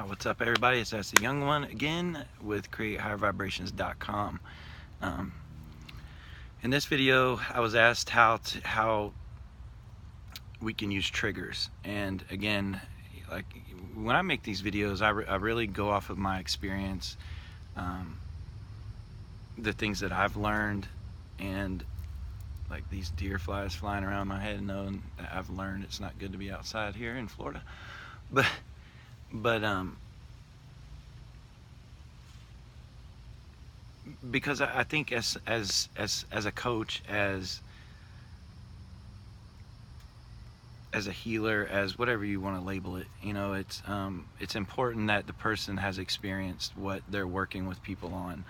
What's up, everybody? It's the Young One again with createhighervibrations.com. Um, in this video, I was asked how we can use triggers, and again, like when I make these videos, I really go off of my experience, um, the things that I've learned, and like these deer flies flying around my head, knowing that I've learned it's not good to be outside here in Florida, but but because I think as a coach, as a healer, as whatever you want to label it, it's important that the person has experienced what they're working with people on.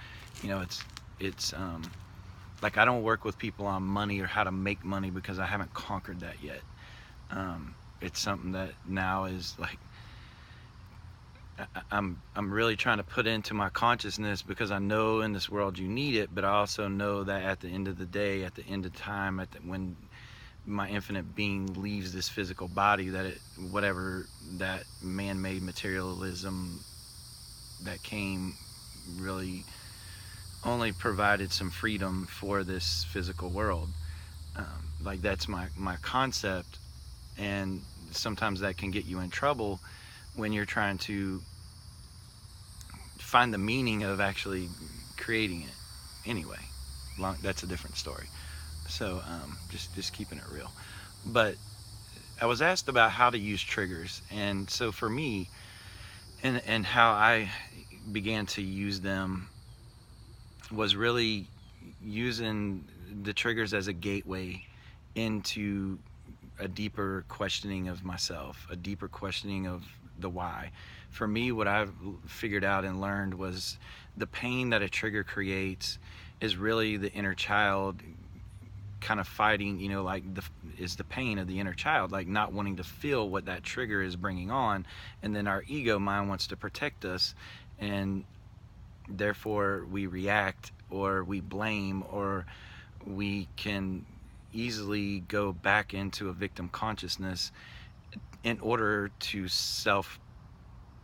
It's like I don't work with people on money or how to make money because I haven't conquered that yet. It's something that now is like I'm really trying to put into my consciousness, because I know in this world you need it, but I also know that at the end of the day, at the end of time, when my infinite being leaves this physical body, that whatever that man-made materialism that came really only provided some freedom for this physical world. Like that's my concept, and sometimes that can get you in trouble when you're trying to find the meaning of actually creating it. Anyway, that's a different story. So just keeping it real. But I was asked about how to use triggers, and so for me, and how I began to use them was really using the triggers as a gateway into a deeper questioning of myself, a deeper questioning of the why. For me, what I've figured out and learned was the pain that a trigger creates is really the inner child kind of fighting, is the pain of the inner child, like not wanting to feel what that trigger is bringing on. And then our ego mind wants to protect us, and therefore we react, or we blame, or we can easily go back into a victim consciousness in order to self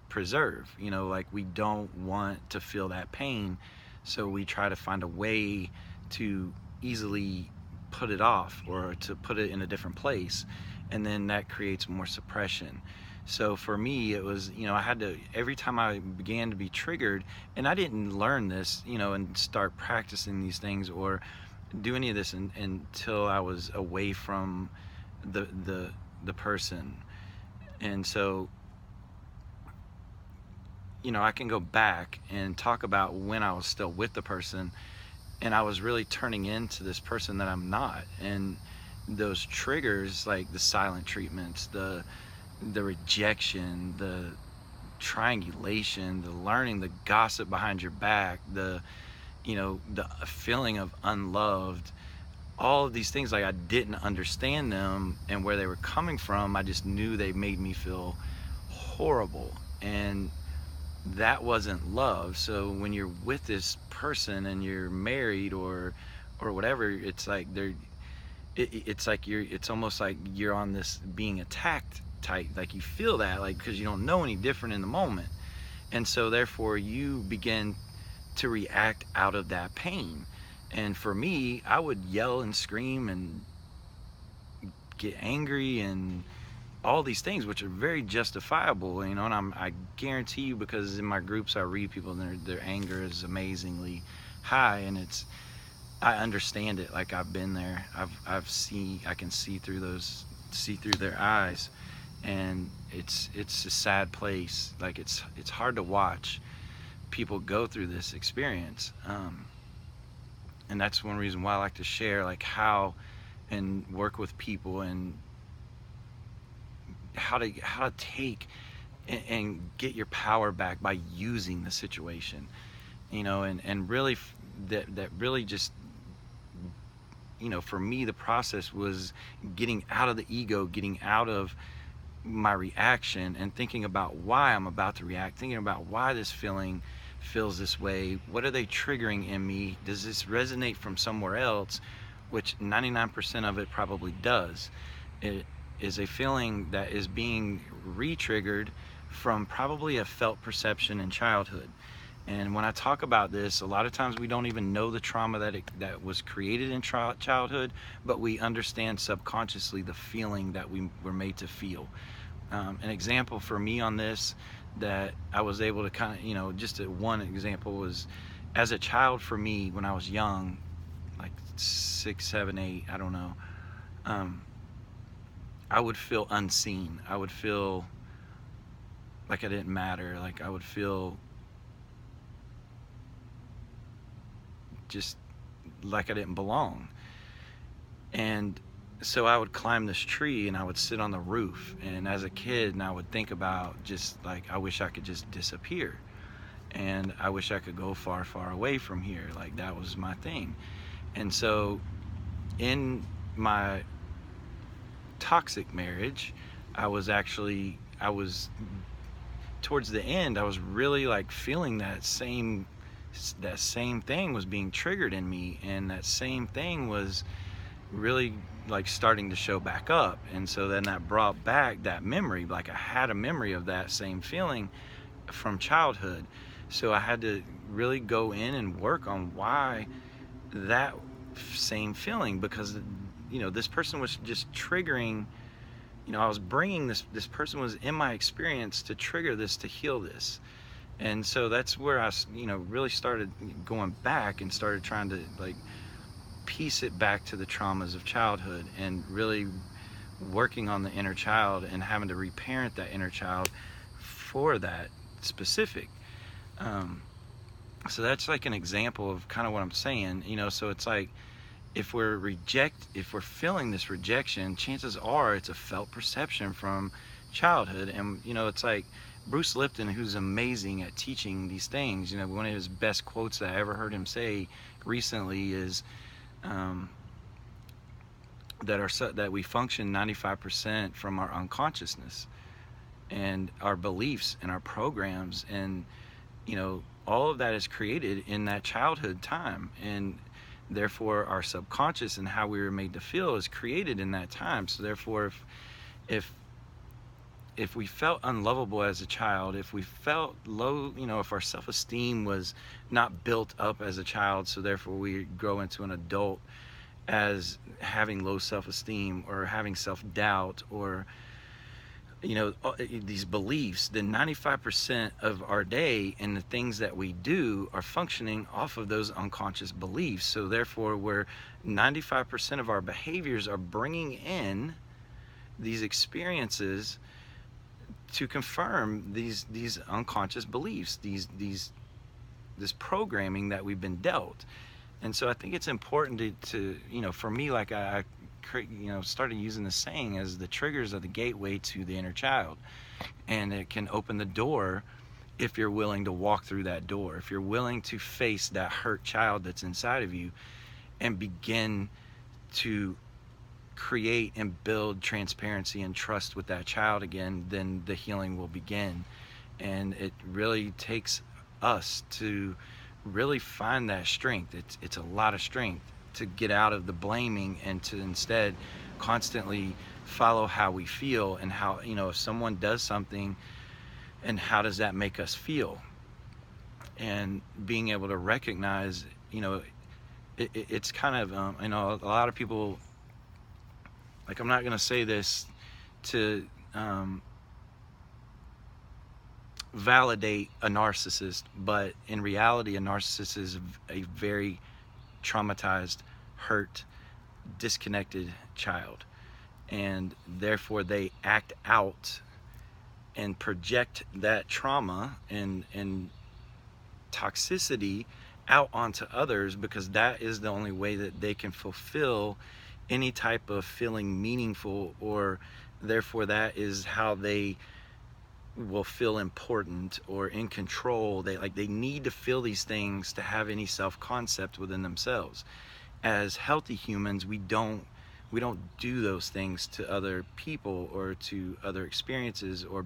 preserve. Like we don't want to feel that pain, so we try to find a way to easily put it off, or to put it in a different place, and then that creates more suppression. So for me, it was, I had to, every time I began to be triggered, and I didn't learn this, and start practicing these things or do any of this until I was away from the person. And so, I can go back and talk about when I was still with the person, and I was really turning into this person that I'm not. And those triggers, like the silent treatments, the rejection, the triangulation, the learning, the gossip behind your back, the feeling of unloved, all of these things, like I didn't understand them and where they were coming from. I just knew they made me feel horrible, and that wasn't love. So when you're with this person and you're married or whatever, it's like it's almost like you're on this being attacked type, like you feel that, like, because you don't know any different in the moment. And so therefore you begin to react out of that pain. And for me, I would yell and scream and get angry and all these things, which are very justifiable, and I guarantee you, because in my groups I read people, and their anger is amazingly high, and I understand it. Like I've been there. I can see through their eyes, and it's a sad place. Like it's hard to watch people go through this experience, and that's one reason why I like to share, like, how and work with people, and how to take and get your power back by using the situation, and really that really just, for me, the process was getting out of the ego, getting out of my reaction, and thinking about why I'm about to react, thinking about why this feeling feels this way. What are they triggering in me? Does this resonate from somewhere else? Which 99% of it probably does. It is a feeling that is being re-triggered from probably a felt perception in childhood. And when I talk about this, a lot of times we don't even know the trauma that was created in childhood, but we understand subconsciously the feeling that we were made to feel. An example for me on this that I was able to kind of, just one example was, as a child for me, when I was young, like 6, 7, 8, I don't know, I would feel unseen. I would feel like I didn't matter. Like I would feel just like I didn't belong. And so I would climb this tree and I would sit on the roof. And as a kid, and I would think about just like, I wish I could just disappear. And I wish I could go far, far away from here. Like that was my thing. And so in my toxic marriage, I was towards the end, I was really like feeling that same thing was being triggered in me, and that same thing was really like starting to show back up. And so then that brought back that memory, like I had a memory of that same feeling from childhood. So I had to really go in and work on why that same feeling, because this person was just triggering. I was bringing this person was in my experience to trigger this, to heal this. And so that's where I really started going back and started trying to like piece it back to the traumas of childhood, and really working on the inner child and having to reparent that inner child for that specific. So that's like an example of kind of what I'm saying. So it's like, if we're feeling this rejection, chances are it's a felt perception from childhood. And it's like Bruce Lipton, who's amazing at teaching these things, one of his best quotes that I ever heard him say recently is that we function 95% from our unconsciousness and our beliefs and our programs, and all of that is created in that childhood time, and therefore our subconscious and how we were made to feel is created in that time. So therefore, if we felt unlovable as a child, if we felt low, if our self-esteem was not built up as a child, so therefore we grow into an adult as having low self-esteem or having self-doubt, or these beliefs, then 95% of our day and the things that we do are functioning off of those unconscious beliefs. So therefore, where 95% of our behaviors are bringing in these experiences to confirm these unconscious beliefs, this programming that we've been dealt. And so I think it's important to for me, like I started using the saying as the triggers are the gateway to the inner child, and it can open the door if you're willing to walk through that door, if you're willing to face that hurt child that's inside of you and begin to create and build transparency and trust with that child again. Then the healing will begin. And it really takes us to really find that strength. It's a lot of strength to get out of the blaming and to instead constantly follow how we feel, and how, if someone does something, and how does that make us feel, and being able to recognize, it's kind of, a lot of people, like, I'm not going to say this to validate a narcissist, but in reality, a narcissist is a very traumatized, hurt, disconnected child, and therefore they act out and project that trauma and toxicity out onto others, because that is the only way that they can fulfill any type of feeling meaningful, or therefore that is how they will feel important or in control. They need to feel these things to have any self-concept within themselves. As healthy humans, we don't do those things to other people or to other experiences, or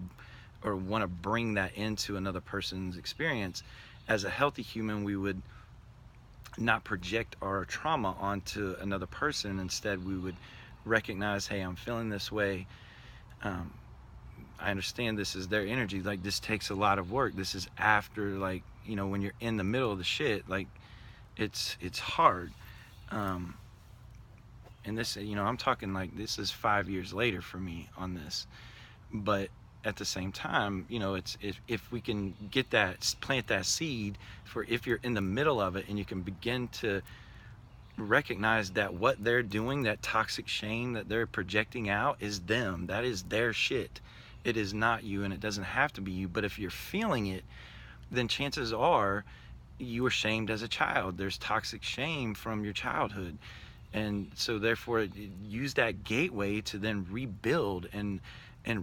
want to bring that into another person's experience. As a healthy human, we would not project our trauma onto another person. Instead, we would recognize, hey, I'm feeling this way. I understand this is their energy. Like, this takes a lot of work. This is after, like, you know, when you're in the middle of the shit, like, it's hard. Um, and this, you know, I'm talking like this is 5 years later for me on this. But at the same time, you know, it's if we can get that, plant that seed for if you're in the middle of it, and you can begin to recognize that what they're doing, that toxic shame that they're projecting out, is them. That is their shit. It is not you, and it doesn't have to be you. But if you're feeling it, then chances are you were shamed as a child. There's toxic shame from your childhood. And so therefore, use that gateway to then rebuild and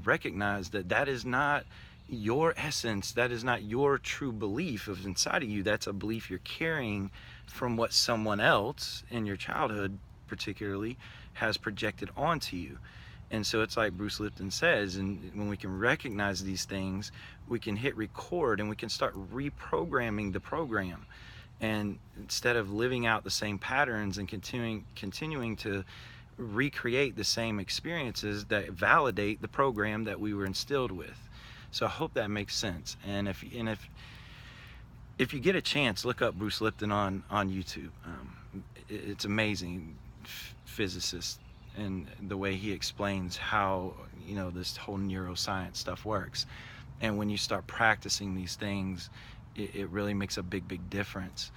recognize that that is not your essence. That is not your true belief of inside of you. That's a belief you're carrying from what someone else in your childhood particularly has projected onto you. And so it's like Bruce Lipton says, and when we can recognize these things, we can hit record and we can start reprogramming the program. And instead of living out the same patterns and continuing to recreate the same experiences that validate the program that we were instilled with. So I hope that makes sense. And if you get a chance, look up Bruce Lipton on YouTube. It's amazing, physicist, and the way he explains how, you know, this whole neuroscience stuff works. And when you start practicing these things, it really makes a big difference.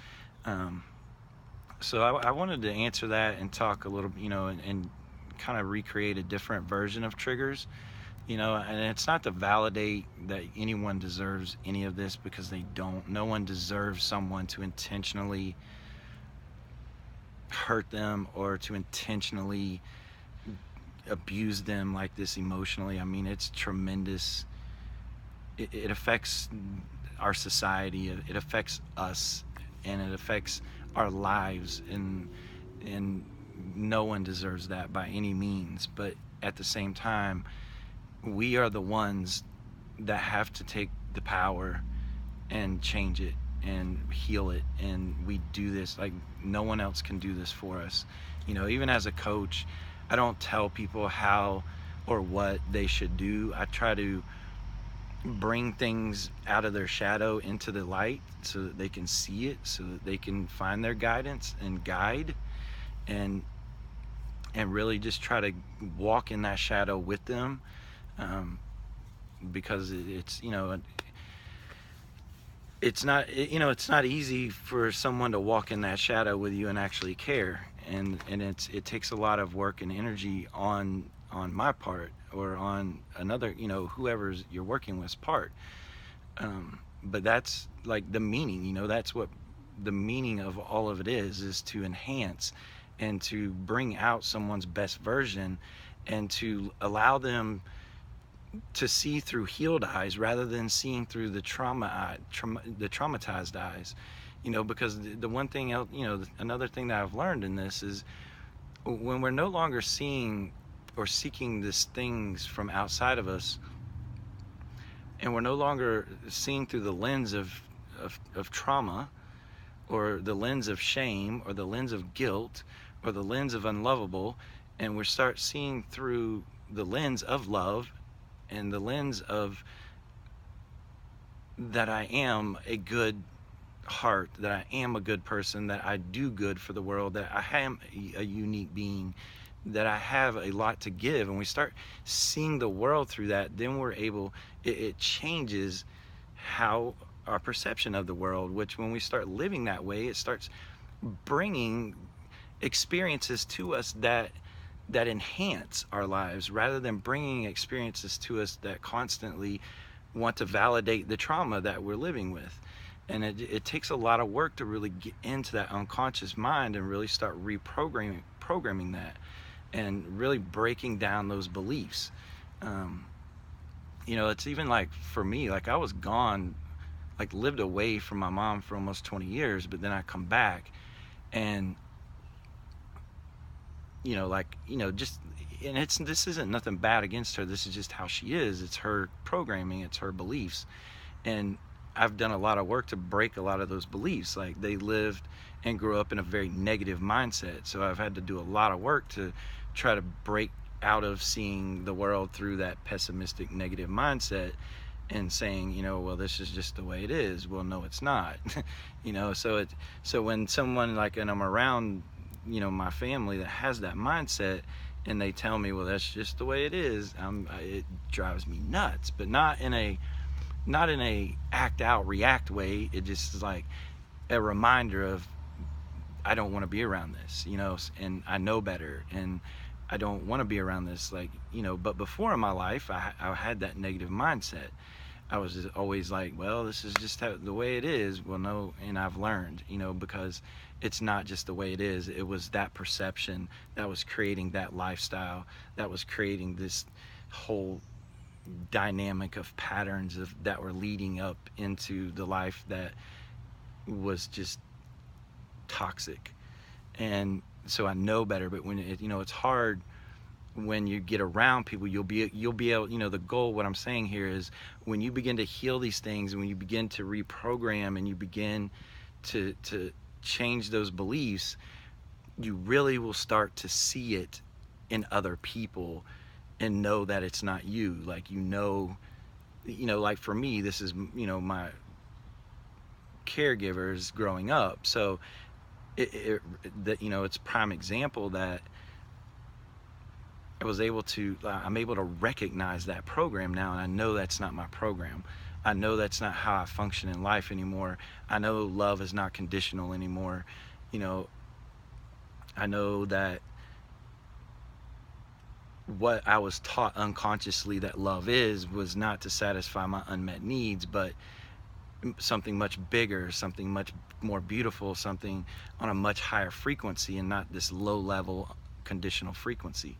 So I wanted to answer that and talk a little, you know, and kind of recreate a different version of triggers, you know. And it's not to validate that anyone deserves any of this, because they don't. No one deserves someone to intentionally hurt them or to intentionally abuse them like this emotionally. I mean, it's tremendous. It affects our society, it affects us, and it affects our lives, and no one deserves that by any means. But at the same time, we are the ones that have to take the power and change it and heal it. And we do this, like, no one else can do this for us. You know, even as a coach, I don't tell people how or what they should do. I try to bring things out of their shadow into the light so that they can see it, so that they can find their guidance and guide, and really just try to walk in that shadow with them, because it's, you know, it's not, you know, it's not easy for someone to walk in that shadow with you and actually care, and it takes a lot of work and energy on my part, or on another, you know, whoever's you're working with's part. But that's like the meaning, you know, that's what the meaning of all of it is to enhance and to bring out someone's best version, and to allow them to see through healed eyes rather than seeing through the the traumatized eyes, you know. Because the one thing, you know, another thing that I've learned in this is when we're no longer seeing or seeking these things from outside of us, and we're no longer seeing through the lens of trauma, or the lens of shame, or the lens of guilt, or the lens of unlovable, and we start seeing through the lens of love, and the lens of that I am a good heart, that I am a good person, that I do good for the world, that I am a unique being, that I have a lot to give, and we start seeing the world through that, then we're able, it changes how our perception of the world, which when we start living that way, it starts bringing experiences to us that enhance our lives, rather than bringing experiences to us that constantly want to validate the trauma that we're living with. And it takes a lot of work to really get into that unconscious mind and really start programming that, and really breaking down those beliefs. You know, it's even like for me, like I was gone, like lived away from my mom for almost 20 years, but then I come back, and you know, like, you know, just, and this isn't nothing bad against her, this is just how she is, it's her programming, it's her beliefs. And I've done a lot of work to break a lot of those beliefs. Like, they lived and grew up in a very negative mindset, so I've had to do a lot of work to try to break out of seeing the world through that pessimistic, negative mindset and saying, you know, well, this is just the way it is. Well, no, it's not. You know, so when someone like, and I'm around, you know, my family that has that mindset, and they tell me, well, that's just the way it is, it drives me nuts. But not in a act out, react way. It just is like a reminder of, I don't want to be around this, you know, and I know better, and I don't want to be around this, like, you know. But before in my life, I had that negative mindset. I was just always like, well, this is just the way it is. Well, no, and I've learned, you know, because it's not just the way it is. It was that perception that was creating that lifestyle, that was creating this whole dynamic of patterns that were leading up into the life that was just toxic. And so I know better. But when you know, it's hard when you get around people. You'll be able, you know, the goal, what I'm saying here is, when you begin to heal these things, and when you begin to reprogram, and you begin to change those beliefs, you really will start to see it in other people and know that it's not you. Like, you know, like for me, this is, you know, my caregivers growing up. So that, you know, it's prime example that I'm able to recognize that program now, and I know that's not my program. I know that's not how I function in life anymore. I know love is not conditional anymore. You know, I know that what I was taught unconsciously that love was not to satisfy my unmet needs, but something much bigger, something much more beautiful, something on a much higher frequency, and not this low level conditional frequency.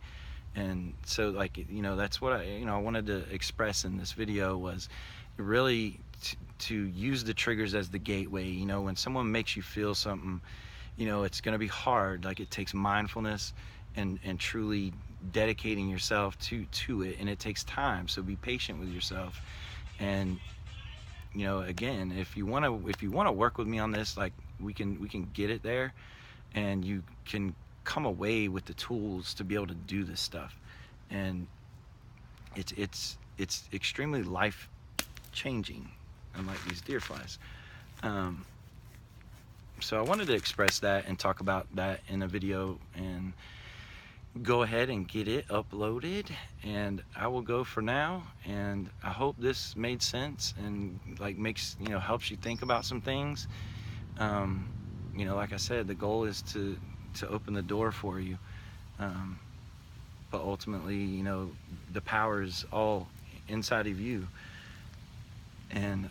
And so, like, you know, that's what I wanted to express in this video, was really to use the triggers as the gateway. You know, when someone makes you feel something, you know, it's going to be hard. Like, it takes mindfulness and truly dedicating yourself to it, and it takes time. So be patient with yourself. And, you know, again, if you want to work with me on this, like, we can get it there, and you can come away with the tools to be able to do this stuff. And it's extremely life changing, unlike these deer flies. So I wanted to express that and talk about that in a video, and go ahead and get it uploaded. And I will go for now, and I hope this made sense, and like helps you think about some things. You know, like I said, the goal is to open the door for you, but ultimately, you know, the power is all inside of you. And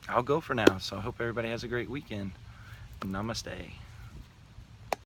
I'll go for now. So I hope everybody has a great weekend. Namaste.